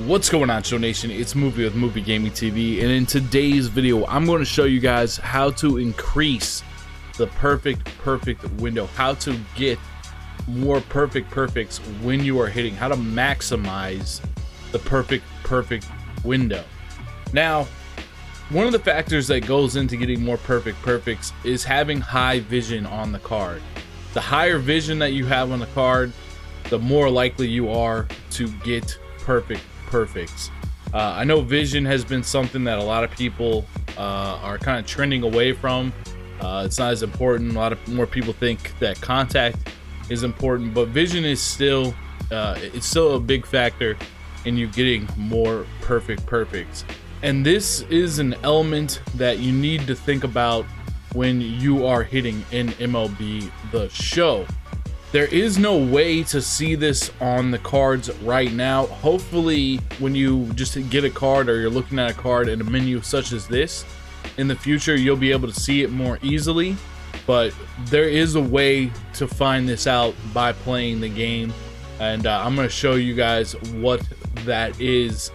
What's going on, Show Nation? It's Movie with Movie Gaming TV, and in today's video I'm going to show you guys how to increase the perfect window, how to get more perfects when you are hitting, how to maximize the perfect window. Now, one of the factors that goes into getting more perfects is having high vision on the card. The higher vision that you have on the card, the more likely you are to get perfects. I know vision has been something that a lot of people are kind of trending away from. It's not as important. A lot of more people think that contact is important, but vision is still it's still a big factor in you getting more perfects. And this is an element that you need to think about when you are hitting in MLB The Show. There is no way to see this on the cards right now. Hopefully, when you just get a card or you're looking at a card in a menu such as this, in the future, you'll be able to see it more easily. But there is a way to find this out by playing the game. And I'm going to show you guys what that is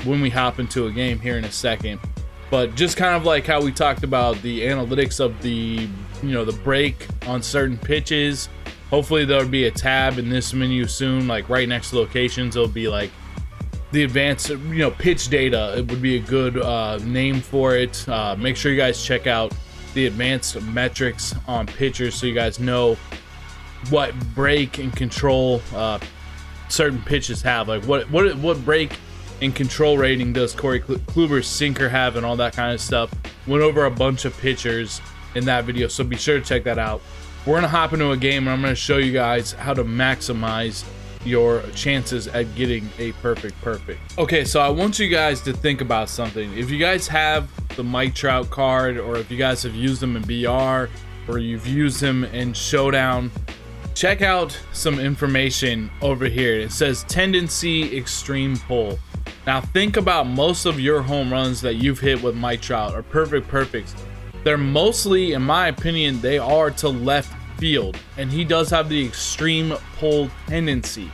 when we hop into a game here in a second. But just kind of like how we talked about the analytics of the, the break on certain pitches. Hopefully there'll be a tab in this menu soon, like right next to locations. It'll be like the advanced, pitch data. It would be a good name for it. Make sure you guys check out the advanced metrics on pitchers so you guys know what break and control certain pitches have. Like what break and control rating does Corey Kluber's sinker have and all that kind of stuff. Went over a bunch of pitchers in that video, so be sure to check that out. We're gonna hop into a game and I'm gonna show you guys how to maximize your chances at getting a perfect. Okay, so I want you guys to think about something. If you guys have the Mike Trout card, or if you guys have used them in BR, or you've used them in Showdown, check out some information over here. It says tendency extreme pull. Now think about most of your home runs that you've hit with Mike Trout or perfects. They're mostly, in my opinion, they are to left field, and he does have the extreme pull tendency.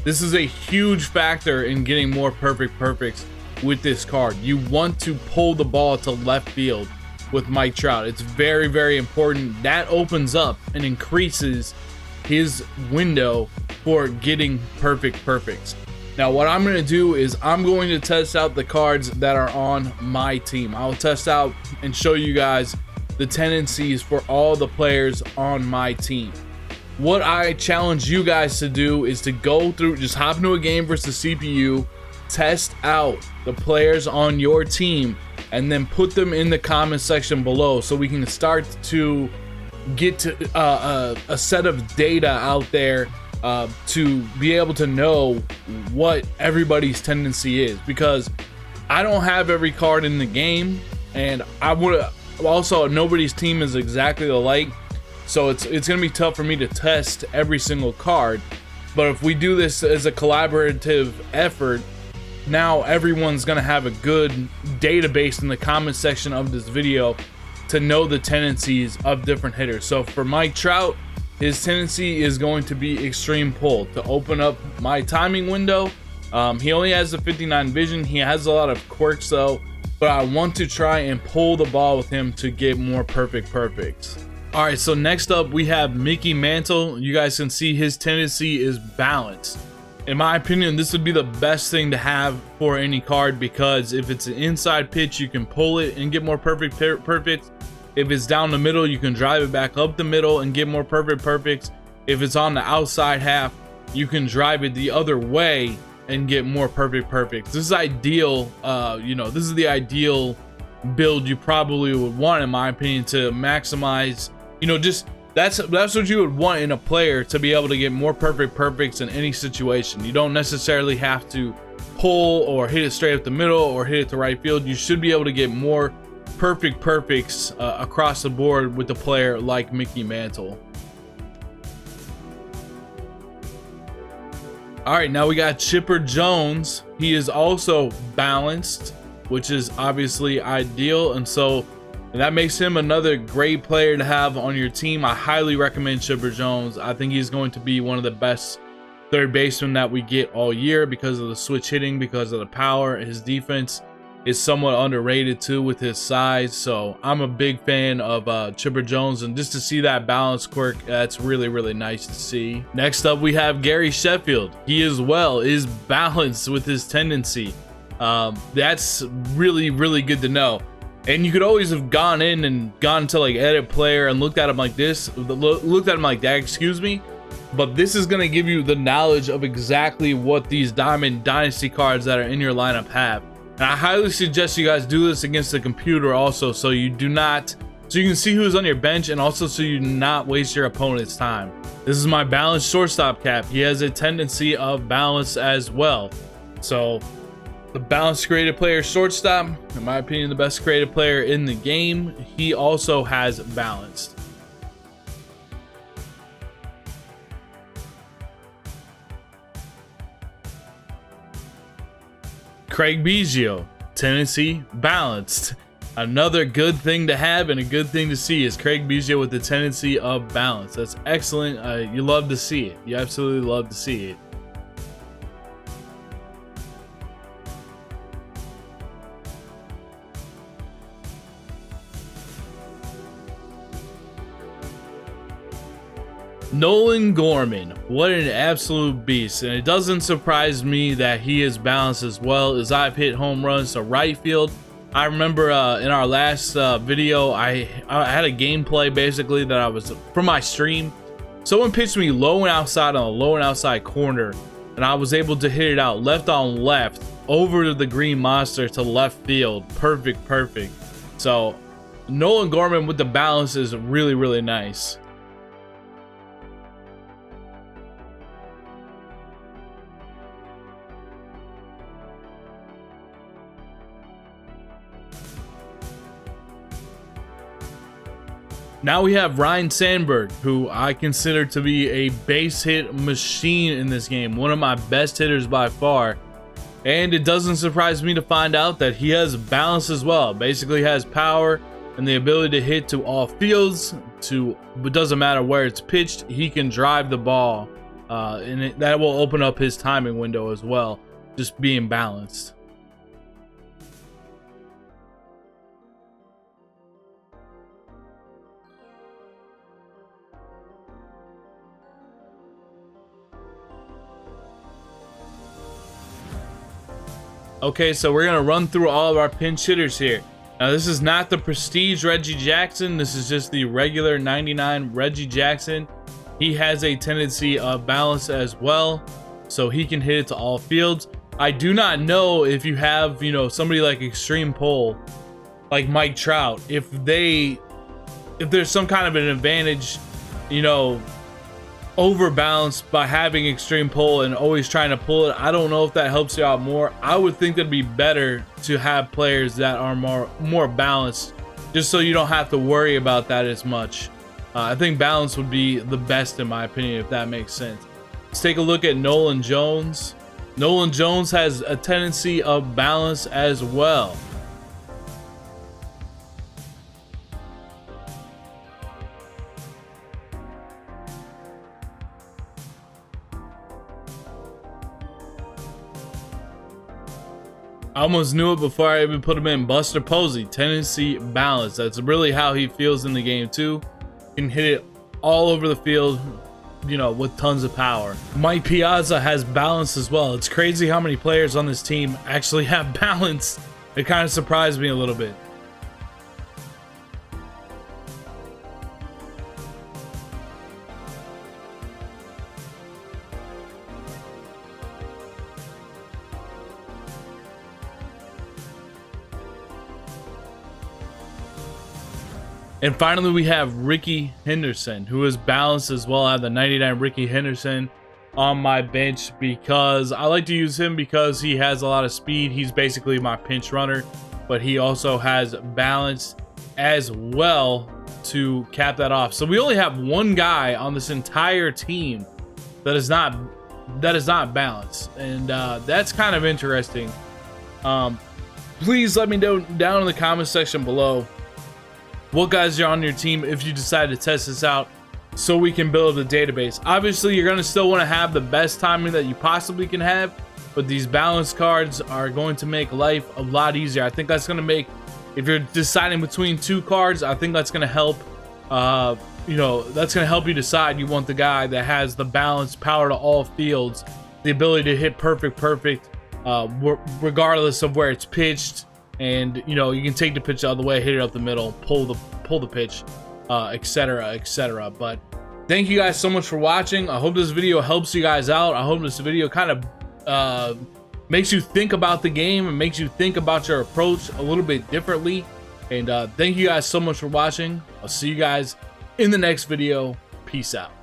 This is a huge factor in getting more perfects with this card. You want to pull the ball to left field with Mike Trout. It's very important. That opens up and increases his window for getting perfects. Now what I'm going to do is I'm going to test out the cards that are on my team. I'll test out and show you guys the tendencies for all the players on my team. What I challenge you guys to do is to go through, just hop into a game versus CPU, test out the players on your team, and then put them in the comment section below so we can start to get to a set of data out there to be able to know what everybody's tendency is, because I don't have every card in the game, and I would also, nobody's team is exactly alike, so it's gonna be tough for me to test every single card. But if we do this as a collaborative effort, now everyone's gonna have a good database in the comment section of this video to know the tendencies of different hitters. So for Mike Trout, his tendency is going to be extreme pull to open up my timing window. He only has the 59 vision. He has a lot of quirks though, but I want to try and pull the ball with him to get more perfects. All right, so next up we have Mickey Mantle. You guys can see his tendency is balanced. In my opinion, this would be the best thing to have for any card, because if it's an inside pitch, you can pull it and get more perfect. If it's down the middle, you can drive it back up the middle and get more perfects. If it's on the outside half, you can drive it the other way and get more perfects. This is ideal. This is the ideal build you probably would want, in my opinion, to maximize. That's what you would want in a player, to be able to get more perfects in any situation. You don't necessarily have to pull or hit it straight up the middle or hit it to right field. You should be able to get more perfects across the board with a player like Mickey Mantle. All right, now we got Chipper Jones. He is also balanced, which is obviously ideal, and so that makes him another great player to have on your team. I highly recommend Chipper Jones. I think he's going to be one of the best third baseman that we get all year because of the switch hitting, because of the power. His defense is somewhat underrated too with his size. So I'm a big fan of Chipper Jones, and just to see that balance quirk, that's really, really nice to see. Next up, we have Gary Sheffield. He as well is balanced with his tendency. That's really, really good to know. And you could always have gone in and gone to like edit player and looked at him like this, looked at him like that, excuse me. But this is going to give you the knowledge of exactly what these Diamond Dynasty cards that are in your lineup have. And I highly suggest you guys do this against the computer also, so you do not, so you can see who's on your bench, and also so you do not waste your opponent's time. This is my balanced shortstop cap. He has a tendency of balance as well. So the balanced creative player shortstop, in my opinion, the best creative player in the game. He also has balanced. Craig Biggio, tendency balanced. Another good thing to have and a good thing to see is Craig Biggio with the tendency of balance. That's excellent. You love to see it. You absolutely love to see it. Nolan Gorman, what an absolute beast, and it doesn't surprise me that he is balanced as well, as I've hit home runs to right field. I remember in our last video, I had a gameplay basically that I was from my stream. Someone pitched me low and outside on a low and outside corner, and I was able to hit it out left on left over to the green monster to left field. Perfect. So Nolan Gorman with the balance is really, really nice. Now we have Ryne Sandberg, who I consider to be a base hit machine in this game. One of my best hitters by far. And it doesn't surprise me to find out that he has balance as well. Basically has power and the ability to hit to all fields. It doesn't matter where it's pitched. He can drive the ball. That will open up his timing window as well. Just being balanced. Okay, so we're gonna run through all of our pinch hitters here. Now this is not the Prestige Reggie Jackson. This is just the regular 99 Reggie Jackson. He has a tendency of balance as well, so he can hit it to all fields. I do not know if you have, somebody like Extreme Pull, like Mike Trout, if there's some kind of an advantage, overbalanced by having Extreme Pull and always trying to pull it. I don't know if that helps you out more. I would think it'd be better to have players that are more balanced, just so you don't have to worry about that as much. I think balance would be the best in my opinion, if that makes sense. Let's take a look at Nolan Jones. Nolan Jones has a tendency of balance as well. I almost knew it before I even put him in. Buster Posey, tendency balance. That's really how he feels in the game too. Can hit it all over the field, with tons of power. Mike Piazza has balance as well. It's crazy how many players on this team actually have balance. It kind of surprised me a little bit. And finally, we have Rickey Henderson, who is balanced as well. I have the 99 Rickey Henderson on my bench because I like to use him because he has a lot of speed. He's basically my pinch runner, but he also has balance as well to cap that off. So we only have one guy on this entire team that is not balanced, and that's kind of interesting. Please let me know down in the comment section below what guys are on your team if you decide to test this out. so we can build a database. Obviously, you're going to still want to have the best timing that you possibly can have, but these balance cards are going to make life a lot easier. I think that's going to make, if you're deciding between two cards, I think that's going to help, you know, that's going to help you decide. You want the guy that has the balance, power to all fields, the ability to hit perfect, regardless of where it's pitched. And, you know, you can take the pitch the other way, hit it up the middle, pull the pitch, etc., etc. But thank you guys so much for watching. I hope this video helps you guys out. I hope this video kind of makes you think about the game and makes you think about your approach a little bit differently. And thank you guys so much for watching. I'll see you guys in the next video. Peace out.